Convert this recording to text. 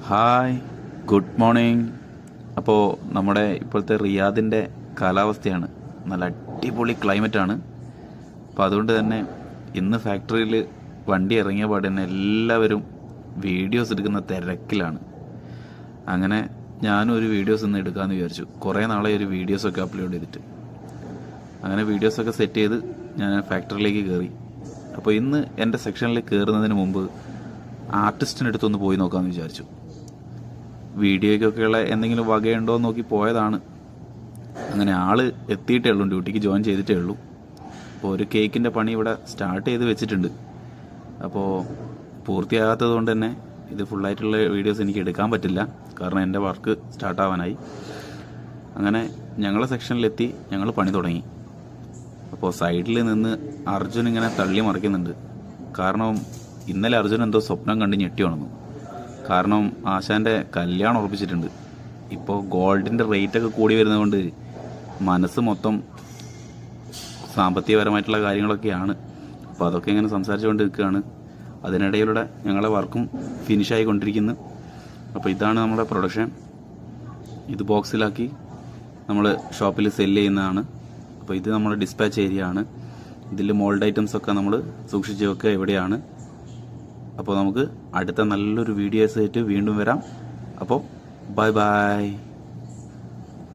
Hi, good morning. അപ്പോൾ നമ്മുടെ ഇപ്പോഴത്തെ റിയാദിൻ്റെ കാലാവസ്ഥയാണ്, നല്ല അടിപൊളി ക്ലൈമറ്റാണ്. അപ്പോൾ അതുകൊണ്ട് തന്നെ ഇന്ന് ഫാക്ടറിയിൽ വണ്ടി ഇറങ്ങിയ പാടെ തന്നെ എല്ലാവരും വീഡിയോസ് എടുക്കുന്ന തിരക്കിലാണ്. അങ്ങനെ ഞാനും ഒരു വീഡിയോസ് ഇന്ന് എടുക്കാമെന്ന് വിചാരിച്ചു. കുറേ നാളെ ഒരു വീഡിയോസൊക്കെ അപ്ലോഡ് ചെയ്തിട്ട് അങ്ങനെ വീഡിയോസൊക്കെ സെറ്റ് ചെയ്ത് ഞാൻ ഫാക്ടറിയിലേക്ക് കയറി. അപ്പോൾ ഇന്ന് എൻ്റെ സെക്ഷനിൽ കയറുന്നതിന് മുമ്പ് ആർട്ടിസ്റ്റിൻ്റെ അടുത്തൊന്ന് പോയി നോക്കാമെന്ന് വിചാരിച്ചു. വീഡിയോയ്ക്കൊക്കെയുള്ള എന്തെങ്കിലും വകയുണ്ടോ എന്ന് നോക്കി പോയതാണ്. അങ്ങനെ ആള് എത്തിയിട്ടേ ഉള്ളൂ, ഡ്യൂട്ടിക്ക് ജോയിൻ ചെയ്തിട്ടേ ഉള്ളൂ. അപ്പോൾ ഒരു കേക്കിൻ്റെ പണി ഇവിടെ സ്റ്റാർട്ട് ചെയ്ത് വെച്ചിട്ടുണ്ട്. അപ്പോൾ പൂർത്തിയാകാത്തത് കൊണ്ട് തന്നെ ഇത് ഫുള്ളായിട്ടുള്ള വീഡിയോസ് എനിക്ക് എടുക്കാൻ പറ്റില്ല, കാരണം എൻ്റെ വർക്ക് സ്റ്റാർട്ടാവാനായി. അങ്ങനെ ഞങ്ങളെ സെക്ഷനിലെത്തി, ഞങ്ങൾ പണി തുടങ്ങി. അപ്പോൾ സൈഡിൽ നിന്ന് അർജുൻ ഇങ്ങനെ തള്ളി മറിക്കുന്നുണ്ട്. കാരണം ഇന്നലെ അർജുൻ എന്തോ സ്വപ്നം കണ്ട് ഞെട്ടി ഉണർന്നു. കാരണം ആശാൻ്റെ കല്യാണം ഉറപ്പിച്ചിട്ടുണ്ട്. ഇപ്പോൾ ഗോൾഡിൻ്റെ റേറ്റൊക്കെ കൂടി വരുന്നതുകൊണ്ട് മനസ്സ് മൊത്തം സാമ്പത്തികപരമായിട്ടുള്ള കാര്യങ്ങളൊക്കെയാണ്. അപ്പോൾ അതൊക്കെ ഇങ്ങനെ സംസാരിച്ചുകൊണ്ട് നിൽക്കുകയാണ്. അതിനിടയിലൂടെ ഞങ്ങളെ വർക്കും ഫിനിഷായിക്കൊണ്ടിരിക്കുന്നു. അപ്പോൾ ഇതാണ് നമ്മുടെ പ്രൊഡക്ഷൻ. ഇത് ബോക്സിലാക്കി നമ്മൾ ഷോപ്പിൽ സെല്ല് ചെയ്യുന്നതാണ്. അപ്പോൾ ഇത് നമ്മുടെ ഡിസ്പാച്ച് ഏരിയ ആണ്. ഇതിൽ മോൾഡ് ഐറ്റംസൊക്കെ നമ്മൾ സൂക്ഷിച്ച് വെക്കുക എവിടെയാണ്. അപ്പോൾ നമുക്ക് അടുത്ത നല്ലൊരു വീഡിയോസ് ആയിട്ട് വീണ്ടും വരാം. അപ്പോൾ ബൈ ബൈ.